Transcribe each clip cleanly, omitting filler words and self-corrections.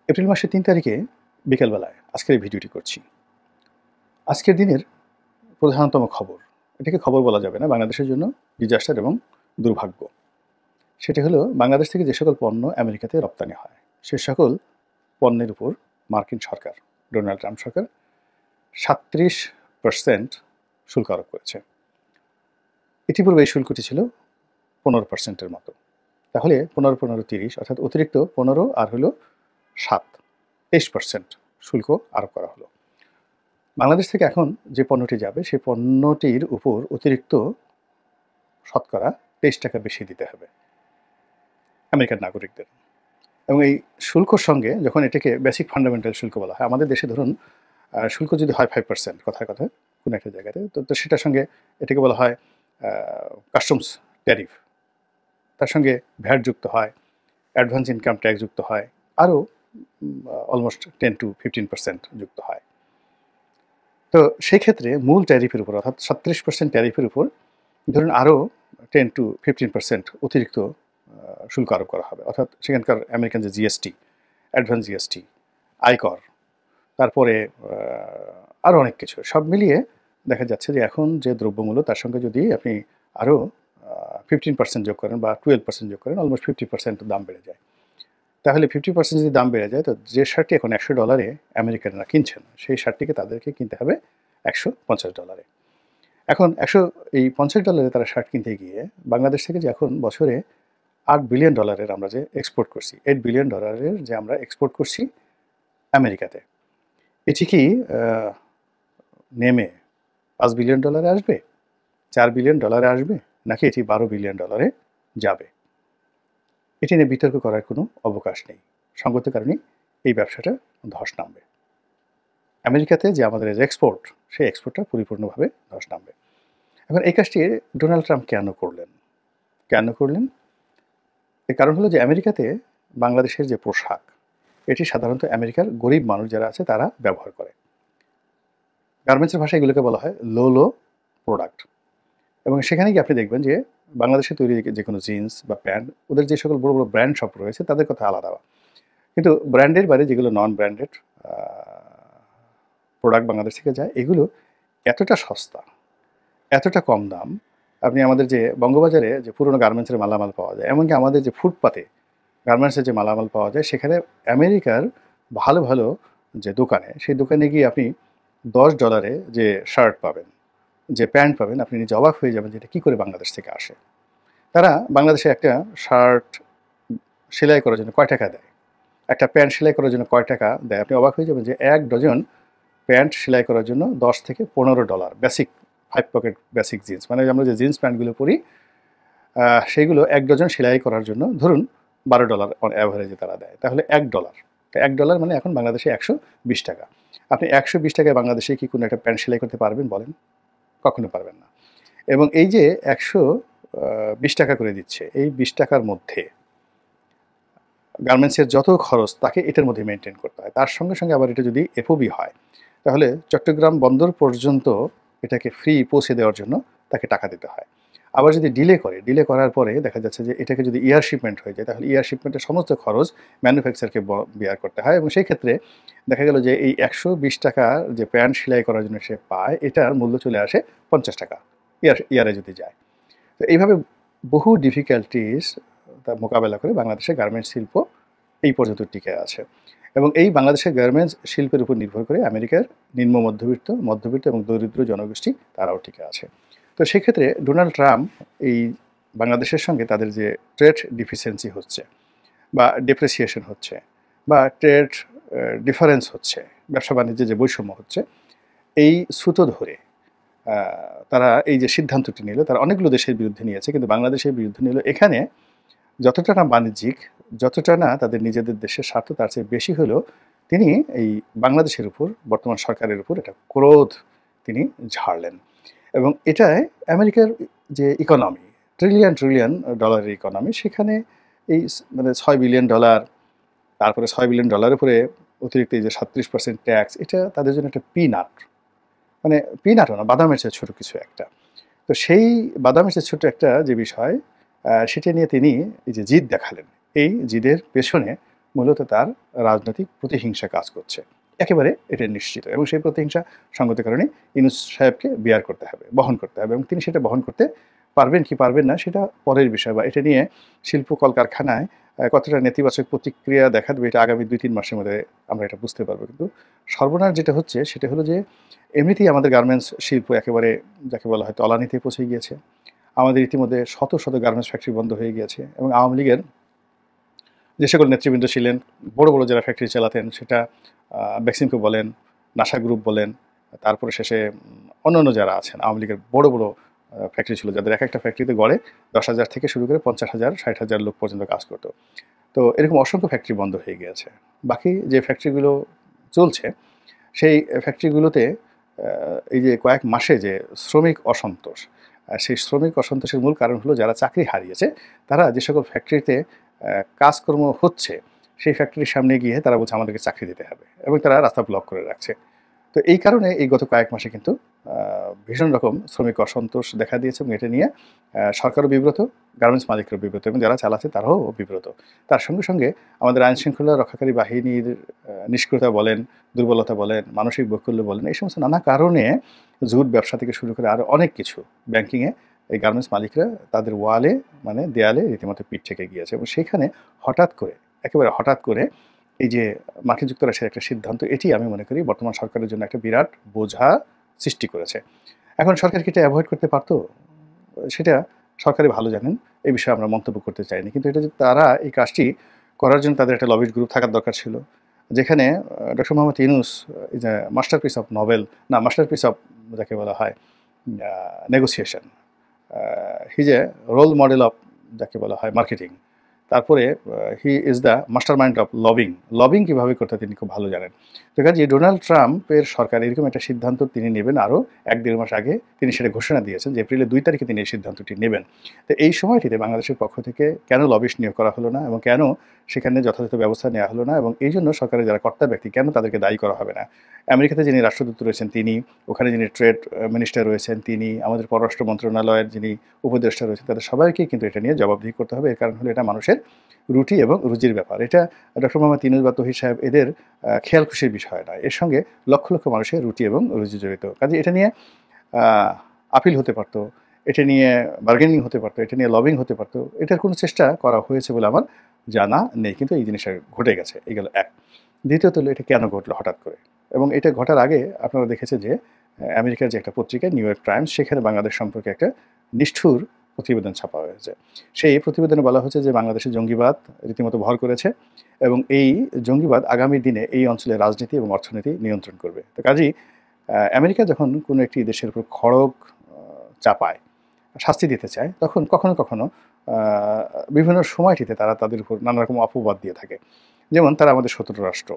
April মাসের ৩ তারিখে বিকেলবেলায় আজকের এই ভিডিওটি করছি। আজকের দিনের প্রধানতম খবর, এটাকে খবর বলা যাবে না, বাংলাদেশের জন্য ডিজাস্টার এবং দুর্ভাগ্য। সেটি হলো বাংলাদেশ থেকে যে সকল পণ্য আমেরিকাতে রপ্তানি হয়, সে সকল পণ্যের উপর মার্কিন সরকার, ডোনাল্ড ট্রাম্প সরকার ৩৭% শুল্ক আরোপ করেছে। ইতিপূর্বে এই শুল্কটি ছিল ১৫%-এর মতো। তাহলে ১৫-১৫-৩০ অর্থাৎ অতিরিক্ত ১৫ আর হলো ৭, ২৩% শুল্ক আরোপ করা হলো। বাংলাদেশ থেকে এখন যে পণ্যটি যাবে সেই পণ্যটির উপর অতিরিক্ত শতকরা ২৩ টাকা বেশি দিতে হবে আমেরিকার নাগরিকদের। এবং এই শুল্কর সঙ্গে যখন এটাকে বেসিক ফান্ডামেন্টাল শুল্ক বলা হয়, আমাদের দেশে ধরুন শুল্ক যদি হয় 5% কথায় কথায় কোনো একটা জায়গাতে, তো সেটার সঙ্গে এটাকে বলা হয় কাস্টমস ট্যারিফ, তার সঙ্গে ভ্যাট যুক্ত হয়, অ্যাডভান্স ইনকাম ট্যাক্স যুক্ত হয়, আরও অলমোস্ট 10-15% যুক্ত হয়। তো সেই ক্ষেত্রে মূল ট্যারিফের উপর অর্থাৎ ৩৭% ট্যারিফের উপর ধরুন আরও 10-15% অতিরিক্ত শুল্ক আরোপ করা হবে। অর্থাৎ সেখানকার আমেরিকান যে জিএসটি, অ্যাডভান্স জিএসটি, আয়কর, তারপরে আরও অনেক কিছু সব মিলিয়ে দেখা যাচ্ছে যে এখন যে দ্রব্যমূল্য তার সঙ্গে যদি আপনি আরও 15% যোগ করেন বা 12% যোগ করেন, অলমোস্ট 50% দাম বেড়ে যায়। তাহলে 50% যদি দাম বেড়ে যায়, তো যে শার্টটি এখন $১০০ আমেরিকানরা কিনছেন, সেই শার্টটিকে তাদেরকে কিনতে হবে $১৫০। এখন $১৫০ তারা শার্ট কিনতে গিয়ে বাংলাদেশ থেকে যে এখন বছরে $৮ বিলিয়ন আমরা যে এক্সপোর্ট করছি, $8 বিলিয়ন যে আমরা এক্সপোর্ট করছি আমেরিকাতে, এটি কি নেমে $5 বিলিয়ন আসবে, $4 বিলিয়ন আসবে, নাকি এটি $12 বিলিয়ন যাবে? এটি নিয়ে বিতর্ক করার কোনো অবকাশ নেই। সঙ্গত কারণে এই ব্যবসাটা ধস নামবে। আমেরিকাতে যে আমাদের এক্সপোর্ট, সেই এক্সপোর্টটা পরিপূর্ণভাবে ধস নামবে। এখন এই কাজটি ডোনাল্ড ট্রাম্প কেন করলেন? কেন করলেন? এর কারণ হলো যে আমেরিকাতে বাংলাদেশের যে পোশাক, এটি সাধারণত আমেরিকার গরিব মানুষ যারা আছে তারা ব্যবহার করে। গার্মেন্টসের ভাষায় এগুলোকে বলা হয় লো প্রোডাক্ট। এবং সেখানে গিয়ে আপনি দেখবেন যে বাংলাদেশে তৈরি যে কোনো জিন্স বা প্যান্ট, ওদের যে সকল বড় বড় ব্র্যান্ড শপ রয়েছে তাদের কথা আলাদা। কিন্তু ব্র্যান্ডের বাইরে যেগুলো নন ব্র্যান্ডেড প্রোডাক্ট বাংলাদেশ থেকে যায়, এগুলো এতটা সস্তা, এতটা কম দাম। আপনি আমাদের যে বঙ্গবাজারে যে পুরনো গার্মেন্টসের মালামাল পাওয়া যায়, এমনকি আমাদের যে ফুটপাতে গার্মেন্টসের যে মালামাল পাওয়া যায়, সেখানে আমেরিকার ভালো ভালো যে দোকানে, সেই দোকানে গিয়ে আপনি $10 যে শার্ট পাবেন, যে প্যান্ট পাবেন, আপনি নিজে অবাক হয়ে যাবেন যে এটা কী করে বাংলাদেশ থেকে আসে। তারা বাংলাদেশে একটা শার্ট সেলাই করার জন্য কয় টাকা দেয়, একটা প্যান্ট সেলাই করার জন্য কয় টাকা দেয়, আপনি অবাক হয়ে যাবেন যে 1 ডজন প্যান্ট সেলাই করার জন্য $10-15 বেসিক 5 পকেট বেসিক জিন্স, মানে আমরা যে জিন্স প্যান্টগুলো পরি, সেইগুলো 1 ডজন সেলাই করার জন্য ধরুন $12 অন অ্যাভারেজে তারা দেয়। তাহলে $1, $1 মানে এখন বাংলাদেশে 120 টাকা। আপনি 120 টাকায় বাংলাদেশে কি কোনো একটা প্যান্ট সেলাই করতে পারবেন বলেন? কখনো পারবেন না। এবং এই যে 120 টাকা করে দিচ্ছে, এই 20 টাকার মধ্যে গার্মেন্টসের যত খরচ তাকে এটার মধ্যে মেনটেন করতে হয়। তার সঙ্গে সঙ্গে আবার এটা যদি এফওবি হয়, তাহলে চট্টগ্রাম বন্দর পর্যন্ত এটাকে ফ্রি পৌঁছে দেওয়ার জন্য তাকে টাকা দিতে হয়। আবার যদি ডিলে করার পরে দেখা যাচ্ছে যে এটাকে যদি এয়ার শিপমেন্ট হয়ে যায়, তাহলে এয়ার শিপমেন্টের সমস্ত খরচ ম্যানুফ্যাকচারকে বেয়ার করতে হয়। এবং সেই ক্ষেত্রে দেখা গেল যে এই 120 টাকার যে প্যান্ট সেলাই করার জন্য সে পায়, এটার মূল্য চলে আসে 50 টাকা ইয়ারে যদি যায়। তো এইভাবে বহু ডিফিকাল্টিস মোকাবেলা করে বাংলাদেশের গার্মেন্টস শিল্প এই পর্যন্ত টিকে আছে। এবং এই বাংলাদেশের গার্মেন্টস শিল্পের উপর নির্ভর করে আমেরিকার নিম্ন মধ্যবিত্ত এবং দরিদ্র জনগোষ্ঠী তারাও টিকে আছে। তো সেক্ষেত্রে ডোনাল্ড ট্রাম্প এই বাংলাদেশের সঙ্গে তাদের যে ট্রেড ডিফিসিয়েন্সি হচ্ছে বা ডেপ্রিসিয়েশন হচ্ছে বা ট্রেড ডিফারেন্স হচ্ছে, ব্যবসা বাণিজ্যে যে বৈষম্য হচ্ছে, এই সুতো ধরে তারা এই যে সিদ্ধান্তটি নিল, তারা অনেকগুলো দেশের বিরুদ্ধে নিয়েছে, কিন্তু বাংলাদেশের বিরুদ্ধে নিল এখানে যতটা না বাণিজ্যিক, যতটা না তাদের নিজেদের দেশের স্বার্থ, তার চেয়ে বেশি হলো তিনি এই বাংলাদেশের উপর, বর্তমান সরকারের উপর একটা ক্রোধ তিনি ঝাড়লেন। এবং এটায় আমেরিকার যে ইকোনমি, ট্রিলিয়ন ডলারের ইকোনমি, সেখানে এই মানে $6 বিলিয়ন, তারপরে $6 বিলিয়ন উপরে অতিরিক্ত এই যে 37% ট্যাক্স, এটা তাদের জন্য একটা পিনাট, মানে পিনাটও না, বাদামের চেয়ে ছোটো কিছু একটা। তো সেই বাদামের চেয়ে ছোটো একটা যে বিষয়, সেটা নিয়ে তিনি এই যে জিদ দেখালেন, এই জিদের পেছনে মূলত তার রাজনৈতিক প্রতিহিংসা কাজ করছে। একেবারে এটা নিশ্চিত, এবং সেই প্রতিহিংসা সঙ্গত কারণে ইউনূস সাহেবকে বিয়ার করতে হবে, বহন করতে হবে, এবং তিনি সেটা বহন করতে পারবেন কি পারবেন না সেটা পরের বিষয়, বা এটা নিয়ে শিল্প কলকারখানায় কতটা নেতিবাচক প্রতিক্রিয়া দেখা দেবে এটা আগামী ২-৩ মাসের মধ্যে আমরা এটা বুঝতে পারবো। কিন্তু সর্বনাশ যেটা হচ্ছে সেটা হলো যে এমনিতেই আমাদের গার্মেন্টস শিল্প একেবারে যাকে বলা হয় তলানিতে পৌঁছে গিয়েছে। আমাদের ইতিমধ্যে শত শত গার্মেন্টস ফ্যাক্টরি বন্ধ হয়ে গিয়েছে, এবং আওয়ামী লীগের যে সকল নেতৃবৃন্দ ছিলেন, বড় বড় যারা ফ্যাক্টরি চালাতেন, সেটা বেক্সিমকো বলেন, নাসা গ্রুপ বলেন, তারপরে শেষে অন্যান্য যারা আছেন আওয়ামী লীগের বড় বড় ফ্যাক্টরি ছিল, যাদের এক একটা ফ্যাক্টরিতে গড়ে ১০,০০০ থেকে শুরু করে ৫০,০০০, ৬০,০০০ লোক পর্যন্ত কাজ করতো। তো এরকম অসংখ্য ফ্যাক্টরি বন্ধ হয়ে গিয়েছে। বাকি যে ফ্যাক্টরিগুলো চলছে, সেই ফ্যাক্টরিগুলোতে এই যে কয়েক মাসে যে শ্রমিক অসন্তোষ, সেই শ্রমিক অসন্তোষের মূল কারণ হলো যারা চাকরি হারিয়েছে তারা যে সকল ফ্যাক্টরিতে কাজকর্ম হচ্ছে, সেই ফ্যাক্টরির সামনে গিয়ে তারা বলছে আমাদেরকে চাকরি দিতে হবে, এবং তারা রাস্তা ব্লক করে রাখছে। তো এই কারণে এই গত কয়েক মাসে কিন্তু ভীষণ রকম শ্রমিক অসন্তোষ দেখা দিয়েছে, এবং এটা নিয়ে সরকারও বিব্রত, গার্মেন্টস মালিকরাও বিব্রত, এবং যারা চালাচ্ছে তারাও বিব্রত। তার সঙ্গে সঙ্গে আমাদের আইনশৃঙ্খলা রক্ষাকারী বাহিনীর নিষ্ক্রিয়তা বলেন, দুর্বলতা বলেন, মানসিক বৈকল্য বলেন, এই সমস্ত নানা কারণে জুট ব্যবসা থেকে শুরু করে আরও অনেক কিছু ব্যাংকিংয়ে এই গার্মেন্টস মালিকরা তাদের ওয়ালে মানে দেয়ালে রীতিমতো পিঠ থেকে গিয়েছে, এবং সেখানে হঠাৎ করে একেবারে হঠাৎ করে এই যে মার্কিন যুক্তরাষ্ট্রের একটা সিদ্ধান্ত, এটি আমি মনে করি বর্তমান সরকারের জন্য একটা বিরাট বোঝা সৃষ্টি করেছে। এখন সরকার কি এটা অ্যাভয়েড করতে পারতো? সেটা সরকারই ভালো জানেন, এই বিষয়ে আমরা মন্তব্য করতে চাইনি। কিন্তু এটা যে তারা এই কাজটি করার জন্য তাদের একটা লবিস্ট গ্রুপ থাকার দরকার ছিল, যেখানে doctor Muhammad Yunus is a masterpiece of novel, না মাস্টারপিস অফ যাকে বলা হয় negotiation, he is a role model of যাকে বলা হয় মার্কেটিং। তারপরে he is the mastermind of lobbying. Lobbying কীভাবে করতে তিনি খুব ভালো জানেন। তো কাজে ডোনাল্ড ট্রাম্পের সরকার এরকম একটা সিদ্ধান্ত তিনি নেবেন আরও ১-১.৫ মাস আগে তিনি সেটা ঘোষণা দিয়েছেন যে এপ্রিলের ২ তারিখে তিনি এই সিদ্ধান্তটি নেবেন। তো এই সময়টিতে বাংলাদেশের পক্ষ থেকে কেন লবিস্ট নিয়োগ করা হলো না, এবং কেন সেখানে যথাযথ ব্যবস্থা নেওয়া হলো না, এবং এই জন্য সরকারের যারা কর্তা ব্যক্তি কেন তাদেরকে দায়ী করা হবে না? আমেরিকাতে যিনি রাষ্ট্রদূত রয়েছেন তিনি, ওখানে যিনি ট্রেড মিনিস্টার রয়েছেন তিনি, আমাদের পররাষ্ট্র মন্ত্রণালয়ের যিনি উপদেষ্টা রয়েছেন, তাদের সবাইকেই কিন্তু এটা নিয়ে জবাবদিহি করতে হবে। এর কারণ হলো এটা মানুষের রুটি এবং রুজির ব্যাপার। এটা ডক্টর মোহাম্মদ ইউনূস বা তৌহিদ সাহেব এদের খেয়াল খুশির বিষয় নয়। এর সঙ্গে লক্ষ লক্ষ মানুষের রুটি এবং রুজি জড়িত। কাজেই এটা নিয়ে আপিল হতে পারতো, এটা নিয়ে বার্গেনিং হতে পারতো, এটা নিয়ে লবিং হতে পারতো। এটার কোনো চেষ্টা করা হয়েছে বলে আমার জানা নেই, কিন্তু এই জিনিসটা ঘটে গেছে। এই গেল এক। দ্বিতীয়ত হলো এটা কেন ঘটলো হঠাৎ করে, এবং এটা ঘটার আগে আপনারা দেখেছেন যে আমেরিকার যে একটা পত্রিকা নিউ ইয়র্ক টাইমস, সেখানে বাংলাদেশ সম্পর্কে একটা নিষ্ঠুর প্রতিবেদন ছাপা হয়েছে। সেই প্রতিবেদনে বলা হয়েছে যে বাংলাদেশে জঙ্গিবাদ রীতিমতো ভর করেছে, এবং এই জঙ্গিবাদ আগামী দিনে এই অঞ্চলের রাজনীতি এবং অর্থনীতি নিয়ন্ত্রণ করবে। তো কাজেই আমেরিকা যখন কোনো একটি দেশের উপর খড়গ চাপায়, শাস্তি দিতে চায়, তখন কখনো কখনো বিভিন্ন সময়টিতে তারা তাদের উপর নানা রকম অপবাদ দিয়ে থাকে। যেমন তারা আমাদের শত্রু রাষ্ট্র,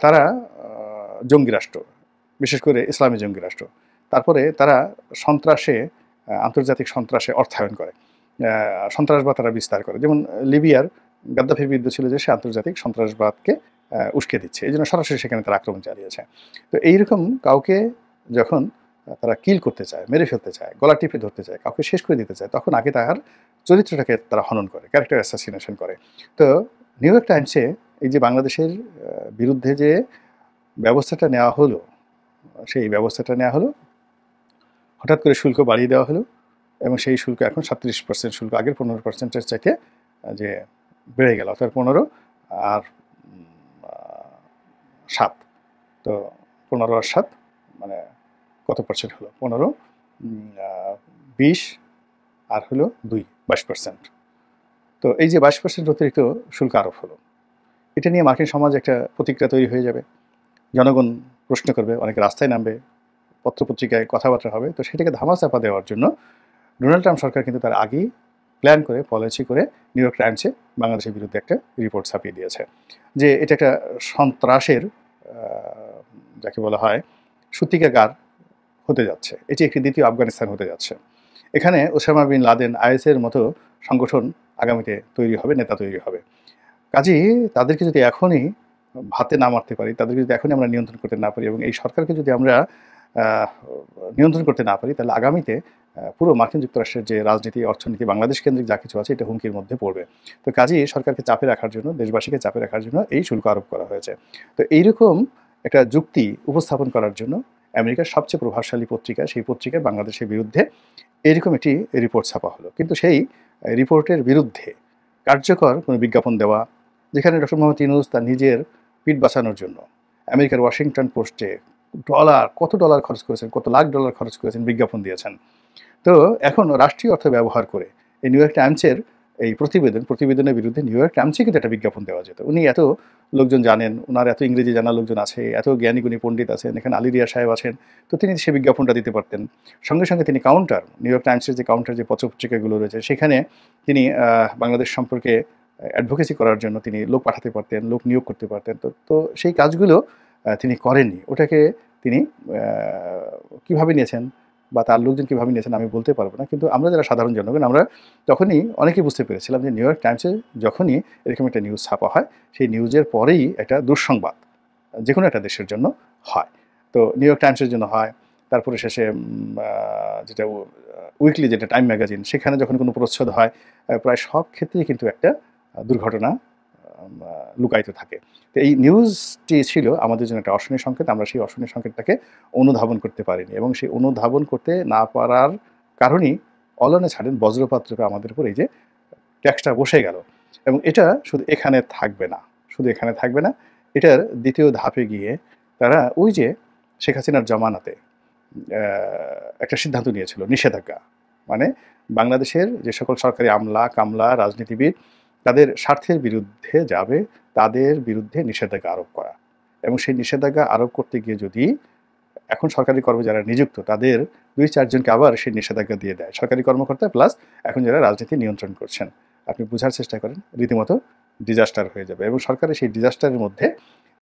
তারা জঙ্গি রাষ্ট্র, বিশেষ করে ইসলামী জঙ্গি রাষ্ট্র। তারপরে তারা সন্ত্রাসে আন্তর্জাতিক সন্ত্রাসে অর্থায়ন করে, সন্ত্রাসবাদ তারা বিস্তার করে। যেমন লিবিয়ার গাদ্দাফির বিরুদ্ধে ছিল যে সে আন্তর্জাতিক সন্ত্রাসবাদকে উস্কে দিচ্ছে, এই জন্য সরাসরি সেখানে তারা আক্রমণ চালিয়েছে। তো এইরকম কাউকে যখন তারা কিল করতে চায়, মেরে ফেলতে চায়, গলা টিপে ধরতে চায়, কাউকে শেষ করে দিতে চায়, তখন আগে তার চরিত্রটাকে তারা হনন করে, ক্যারেক্টার অ্যাসাসিনেশন করে। তো নিউ ইয়র্ক টাইমসে এই যে বাংলাদেশের বিরুদ্ধে যে ব্যবস্থাটা নেওয়া হলো, সেই ব্যবস্থাটা নেওয়া হলো, হঠাৎ করে শুল্ক বাড়িয়ে দেওয়া হলো, এবং সেই শুল্ক এখন ৩৭% শুল্ক, আগের ১৫%-এর চাইতে যে বেড়ে গেল, অর্থাৎ ১৫ আর ৭, তো ১৫ আর ৭ মানে কত পার্সেন্ট হলো? ১৫, ২০ আর হলো ২, ২২%। তো এই যে ২২% অতিরিক্ত শুল্ক আরোপ হলো, এটা নিয়ে মার্কিন সমাজে একটা প্রতিক্রিয়া তৈরি হয়ে যাবে। জনগণ প্রশ্ন করবে, অনেকে রাস্তায় নামবে, পত্রপত্রিকায় কথাবার্তা হবে। তো সেটাকে ধামাচাপা দেওয়ার জন্য ডোনাল্ড ট্রাম্প সরকার কিন্তু তার আগেই প্ল্যান করে, পলিসি করে নিউ ইয়র্ক টাইমসে বাংলাদেশের বিরুদ্ধে একটা রিপোর্ট ছাপিয়ে দিয়েছে যে এটা একটা সন্ত্রাসের যাকে বলা হয় সূতিকাগার হতে যাচ্ছে, এটি একটি দ্বিতীয় আফগানিস্তান হতে যাচ্ছে। এখানে ওসামা বিন লাদেন, আইএসের মতো সংগঠন আগামীতে তৈরি হবে, নেতা তৈরি হবে। কাজেই তাদেরকে যদি এখনই হাতে না মারতে পারি, তাদেরকে যদি এখনই আমরা নিয়ন্ত্রণ করতে না পারি, এবং এই সরকারকে যদি আমরা নিয়ন্ত্রণ করতে না পারি, তাহলে আগামীতে পুরো মার্কিন যুক্তরাষ্ট্রের যে রাজনীতি, অর্থনীতি, বাংলাদেশ কেন্দ্রিক যা কিছু আছে এটা হুমকির মধ্যে পড়বে। তো কাজেই সরকারকে চাপে রাখার জন্য, দেশবাসীকে চাপে রাখার জন্য এই শুল্ক আরোপ করা হয়েছে। তো এইরকম একটা যুক্তি উপস্থাপন করার জন্য আমেরিকার সবচেয়ে প্রভাবশালী পত্রিকা, সেই পত্রিকায় বাংলাদেশের বিরুদ্ধে এরকম একটি রিপোর্ট ছাপা হলো। কিন্তু সেই রিপোর্টের বিরুদ্ধে কার্যকর কোনো বিজ্ঞাপন দেওয়া, যেখানে ডক্টর মোহাম্মদ ইউনূস তার নিজের পিঠ বাঁচানোর জন্য আমেরিকার ওয়াশিংটন পোস্টে কত ডলার খরচ করেছেন, কত লাখ ডলার খরচ করেছেন, বিজ্ঞাপন দিয়েছেন। তো এখন রাষ্ট্রীয় অর্থ ব্যবহার করে এই নিউ ইয়র্ক টাইমসের এই প্রতিবেদনের বিরুদ্ধে নিউ ইয়র্ক টাইমসে কিন্তু একটা বিজ্ঞাপন দেওয়া যেত। উনি এত লোকজন জানেন, ওনার এত ইংরেজি জানা লোকজন আছে, এত জ্ঞানীগুণী পণ্ডিত আছেন, এখানে আলী রিয়া সাহেব আছেন, তো তিনি সে বিজ্ঞাপনটা দিতে পারতেন। সঙ্গে সঙ্গে তিনি নিউ ইয়র্ক টাইমসের যে কাউন্টার, যে পত্রপত্রিকাগুলো রয়েছে সেখানে তিনি বাংলাদেশ সম্পর্কে অ্যাডভোকেসি করার জন্য তিনি লোক পাঠাতে পারতেন, লোক নিয়োগ করতে পারতেন। তো তো সেই কাজগুলো তিনি করেননি। ওটাকে তিনি কীভাবে নিয়েছেন বা তার লোকজন কীভাবে নিয়েছেন আমি বলতে পারবো না। কিন্তু আমরা যারা সাধারণ জনগণ, আমরা তখনই অনেকেই বুঝতে পেরেছিলাম যে নিউ ইয়র্ক টাইমসে যখনই এরকম একটা নিউজ ছাপা হয়, সেই নিউজের পরেই একটা দুঃসংবাদ যে কোনো একটা দেশের জন্য হয়। তো নিউ ইয়র্ক টাইমসের জন্য হয়, তারপরে শেষে যেটা উইকলি, যেটা টাইম ম্যাগাজিন, সেখানে যখন কোনো প্রচ্ছদ হয়, প্রায় সব ক্ষেত্রেই কিন্তু একটা দুর্ঘটনা লুকায়িত থাকে। তো এই নিউজটি ছিল আমাদের জন্য একটা অশনি সংকেত। আমরা সেই অশনি সংকেতটাকে অনুধাবন করতে পারিনি, এবং সেই অনুধাবন করতে না পারার কারণেই অলনে ছাড়েন বজ্রপাত রূপে আমাদের উপর এই যে ট্যাক্সটা বসে গেল। এবং এটা শুধু এখানে থাকবে না, এটার দ্বিতীয় ধাপে গিয়ে তারা ওই যে শেখ হাসিনার জমানাতে একটা সিদ্ধান্ত নিয়েছিল, নিষেধাজ্ঞা, মানে বাংলাদেশের যে সকল সরকারি আমলা কামলা, রাজনীতিবিদ তাদের স্বার্থের বিরুদ্ধে যাবে, তাদের বিরুদ্ধে নিষেধাজ্ঞা আরোপ করা। এবং সেই নিষেধাজ্ঞা আরোপ করতে গিয়ে যদি এখন সরকারি কর্মে যারা নিযুক্ত তাদের ২-৪ জনকে আবার সেই নিষেধাজ্ঞা দিয়ে দেয়, সরকারি কর্মকর্তা প্লাস এখন যারা রাজনীতি নিয়ন্ত্রণ করছেন, আপনি বোঝার চেষ্টা করেন, রীতিমতো ডিজাস্টার হয়ে যাবে। এবং সরকারের সেই ডিজাস্টারের মধ্যে